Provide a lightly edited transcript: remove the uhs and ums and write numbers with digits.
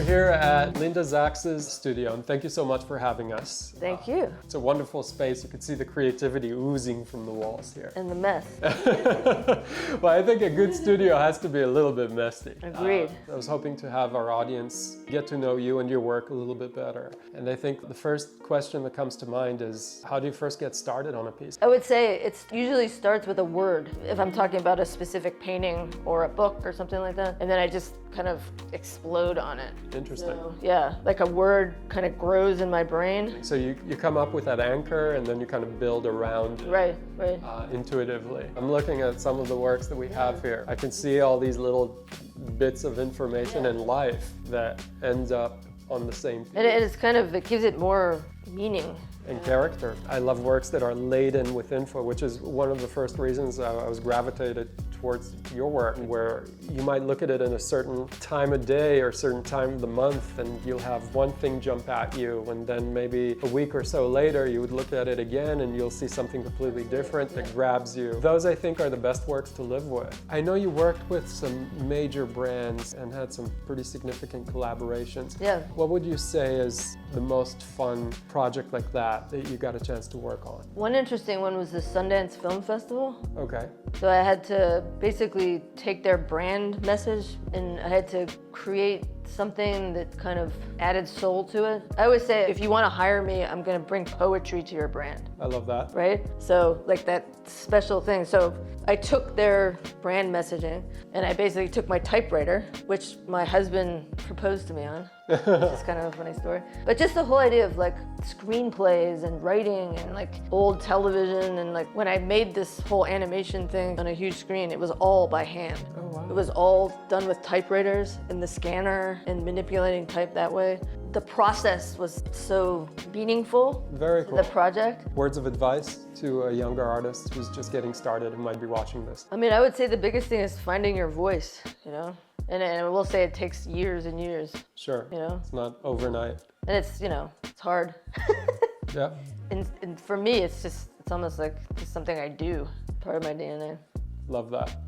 We're here at Linda Zacks' studio, and thank you so much for having us. Thank you. It's a wonderful space. You can see the creativity oozing from the walls here. And the mess. Well, I think a good studio has to be a little bit messy. Agreed. I was hoping to have our audience get to know you and your work a little bit better. And I think the first question that comes to mind is, how do you first get started on a piece? I would say it usually starts with a word. If I'm talking about a specific painting or a book or something like that, and then I just kind of explode on it. Interesting. So, yeah, like a word kind of grows in my brain. So you come up with that anchor and then you kind of build around it. Right. Intuitively. I'm looking at some of the works that we have here. I can see all these little bits of information and life that ends up on the same piece. And it gives it more meaning. And character. I love works that are laden with info, which is one of the first reasons I was gravitated towards your work, where you might look at it in a certain time of day or a certain time of the month, and you'll have one thing jump at you, and then maybe a week or so later you would look at it again and you'll see something completely different that grabs you. Those, I think, are the best works to live with. I know you worked with some major brands and had some pretty significant collaborations. Yeah. What would you say is the most fun project like that you got a chance to work on? One interesting one was the Sundance Film Festival. Okay. So I had to basically take their brand message and I had to create something that kind of added soul to it. I always say, if you want to hire me, I'm going to bring poetry to your brand. I love that. Right? So like that special thing. So I took their brand messaging and I basically took my typewriter, which my husband proposed to me on. Which is kind of a funny story. But just the whole idea of like screenplays and writing and like old television, and like when I made this whole animation thing on a huge screen, it was all by hand. Oh, wow. It was all done with typewriters and the scanner and manipulating type that way. The process was so meaningful. Very to cool. the project. Words of advice to a younger artist who's just getting started and might be watching this. I mean, I would say the biggest thing is finding your voice, you know? And I will say it takes years and years. Sure. You know? It's not overnight. And it's, it's hard. Yeah. And for me, it's almost like just something I do, part of my DNA. Love that.